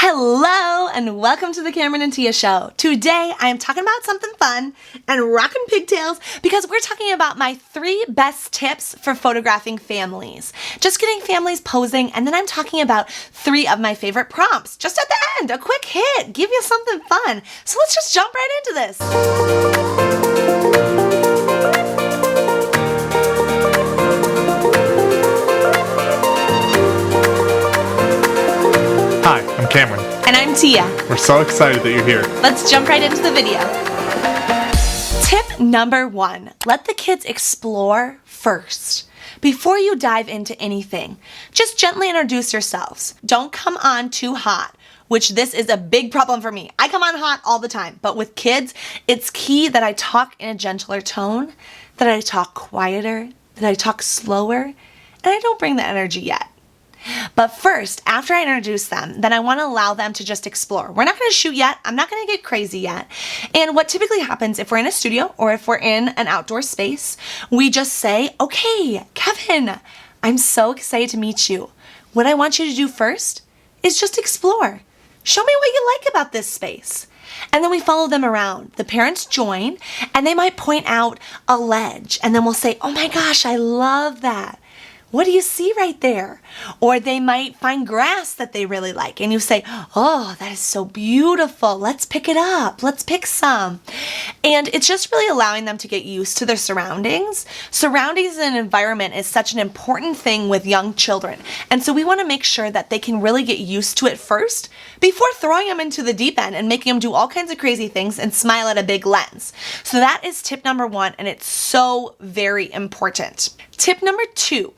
Hello and welcome to the Cameron and Tia Show. Today I am talking about something fun and rockin' pigtails because we're talking about my 3 best tips for photographing families. Just getting families posing, and then I'm talking about 3 of my favorite prompts. Just at the end, a quick hit, give you something fun. So let's just jump right into this. Hi, I'm Cameron. And I'm Tia. We're so excited that you're here. Let's jump right into the video. Tip number 1, let the kids explore first. Before you dive into anything, just gently introduce yourselves. Don't come on too hot, which this is a big problem for me. I come on hot all the time, but with kids, it's key that I talk in a gentler tone, that I talk quieter, that I talk slower, and I don't bring the energy yet. But first, after I introduce them, then I want to allow them to just explore. We're not going to shoot yet. I'm not going to get crazy yet. And what typically happens if we're in a studio or if we're in an outdoor space, we just say, okay, Kevin, I'm so excited to meet you. What I want you to do first is just explore. Show me what you like about this space. And then we follow them around. The parents join and they might point out a ledge and then we'll say, oh my gosh, I love that. What do you see right there? Or they might find grass that they really like and you say, oh, that is so beautiful. Let's pick it up. Let's pick some. And it's just really allowing them to get used to their surroundings. Surroundings and environment is such an important thing with young children. And so we want to make sure that they can really get used to it first before throwing them into the deep end and making them do all kinds of crazy things and smile at a big lens. So that is tip number 1, and it's so very important. Tip number 2.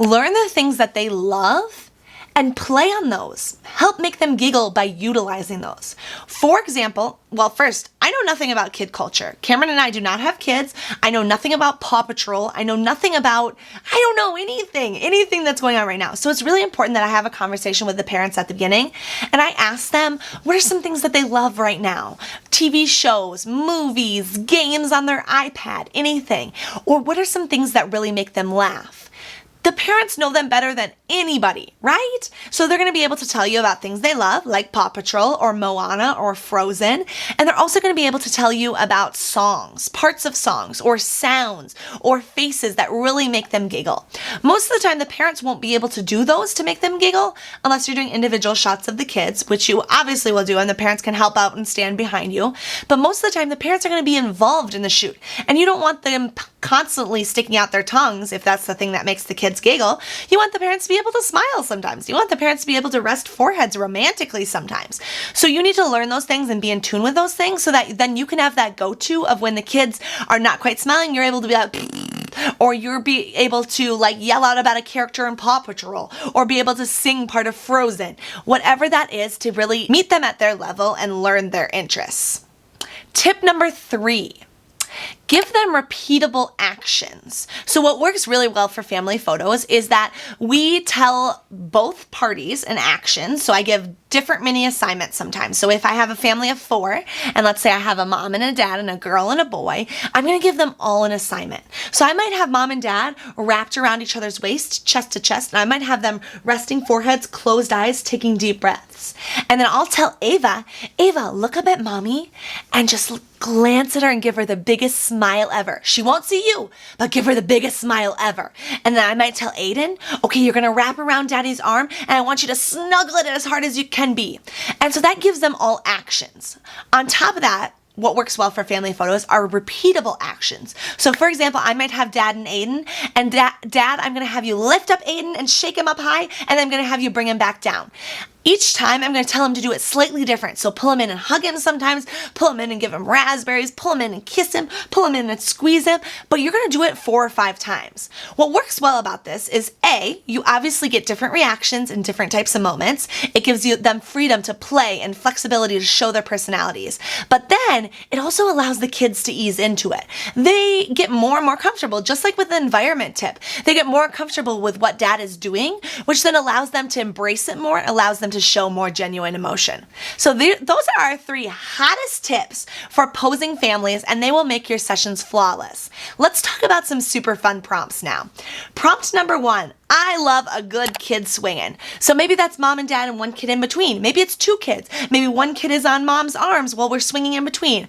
Learn the things that they love and play on those. Help make them giggle by utilizing those. For example, well, first, I know nothing about kid culture. Cameron and I do not have kids. I know nothing about Paw Patrol. I know nothing about, I don't know anything that's going on right now. So it's really important that I have a conversation with the parents at the beginning and I ask them, what are some things that they love right now? TV shows, movies, games on their iPad, anything. Or what are some things that really make them laugh? The parents know them better than anybody, right? So they're going to be able to tell you about things they love, like Paw Patrol or Moana or Frozen. And they're also going to be able to tell you about songs, parts of songs, or sounds, or faces that really make them giggle. Most of the time, the parents won't be able to do those to make them giggle unless you're doing individual shots of the kids, which you obviously will do, and the parents can help out and stand behind you. But most of the time, the parents are going to be involved in the shoot. And you don't want them constantly sticking out their tongues if that's the thing that makes the kids giggle. You want the parents to be able to smile sometimes. You want the parents to be able to rest foreheads romantically sometimes. So you need to learn those things and be in tune with those things so that then you can have that go-to of when the kids are not quite smiling, you're able to be like, or you're be able to like yell out about a character in Paw Patrol, or be able to sing part of Frozen. Whatever that is, to really meet them at their level and learn their interests. Tip number 3. Give them repeatable actions. So what works really well for family photos is that we tell both parties an action. So I give different mini assignments sometimes. So if I have a family of 4, and let's say I have a mom and a dad and a girl and a boy, I'm going to give them all an assignment. So I might have mom and dad wrapped around each other's waist, chest to chest, and I might have them resting foreheads, closed eyes, taking deep breaths. And then I'll tell Ava, look up at mommy and just glance at her and give her the biggest smile ever. She won't see you, but give her the biggest smile ever. And then I might tell Aiden, okay, you're going to wrap around daddy's arm and I want you to snuggle it as hard as you can be. And so that gives them all actions. On top of that, what works well for family photos are repeatable actions. So for example, I might have Dad and Aiden, and Dad, I'm going to have you lift up Aiden and shake him up high, and then I'm going to have you bring him back down. Each time I'm going to tell him to do it slightly different. So pull him in and hug him sometimes, pull him in and give him raspberries, pull him in and kiss him, pull him in and squeeze him, but you're going to do it 4 or 5 times. What works well about this is A, you obviously get different reactions in different types of moments. It gives them freedom to play and flexibility to show their personalities. But then it also allows the kids to ease into it. They get more and more comfortable, just like with the environment tip. They get more comfortable with what dad is doing, which then allows them to embrace it more, allows them to show more genuine emotion. So those are our 3 hottest tips for posing families, and they will make your sessions flawless. Let's talk about some super fun prompts now. Prompt number 1, I love a good kid swinging. So maybe that's mom and dad and one kid in between. Maybe it's two kids. Maybe one kid is on mom's arms while we're swinging in between.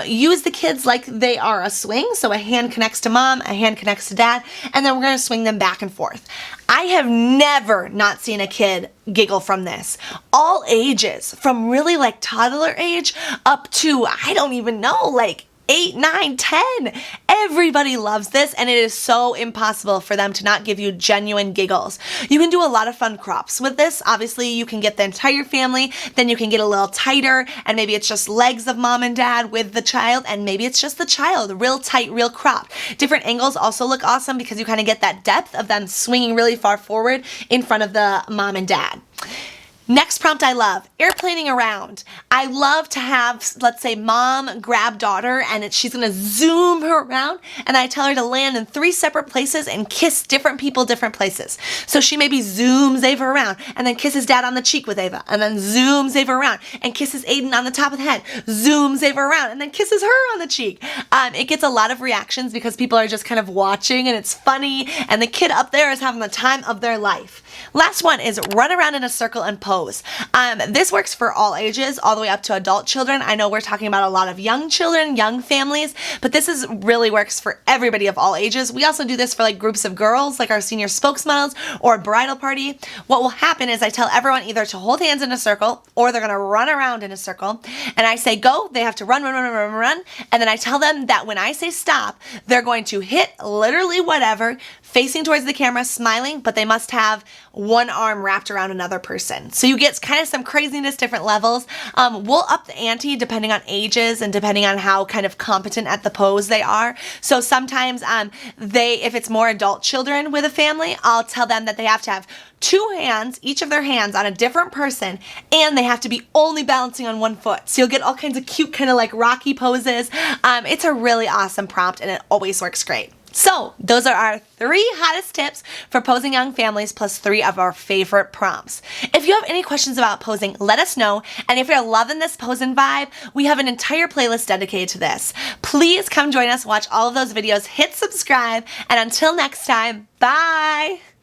Use the kids like they are a swing. So a hand connects to mom, a hand connects to dad, and then we're going to swing them back and forth. I have never not seen a kid giggle from this. All ages, from really like toddler age up to, I don't even know, like 8, 9, 10. Everybody loves this, and it is so impossible for them to not give you genuine giggles. You can do a lot of fun crops with this. Obviously, you can get the entire family, then you can get a little tighter, and maybe it's just legs of mom and dad with the child, and maybe it's just the child, real tight, real cropped. Different angles also look awesome because you kind of get that depth of them swinging really far forward in front of the mom and dad. Next prompt I love, airplaning around. I love to have, let's say, mom grab daughter and she's gonna zoom her around, and I tell her to land in 3 separate places and kiss different people different places. So she maybe zooms Ava around and then kisses dad on the cheek with Ava, and then zooms Ava around and kisses Aiden on the top of the head, zooms Ava around and then kisses her on the cheek. It gets a lot of reactions because people are just kind of watching and it's funny, and the kid up there is having the time of their life. Last one is run around in a circle and pose. This works for all ages, all the way up to adult children. I know we're talking about a lot of young children, young families, but this really works for everybody of all ages. We also do this for like groups of girls, like our senior spokesmodels or a bridal party. What will happen is I tell everyone either to hold hands in a circle or they're gonna run around in a circle, and I say go, they have to run, and then I tell them that when I say stop, they're going to hit literally whatever, facing towards the camera, smiling, but they must have one arm wrapped around another person. So you get kind of some craziness, different levels. We'll up the ante depending on ages and depending on how kind of competent at the pose they are. So sometimes if it's more adult children with a family, I'll tell them that they have to have 2 hands, each of their hands on a different person, and they have to be only balancing on 1 foot. So you'll get all kinds of cute kind of like Rocky poses. It's a really awesome prompt and it always works great. So those are our 3 hottest tips for posing young families, plus 3 of our favorite prompts. If you have any questions about posing, let us know. And if you're loving this posing vibe, we have an entire playlist dedicated to this. Please come join us, watch all of those videos, hit subscribe, and until next time, bye!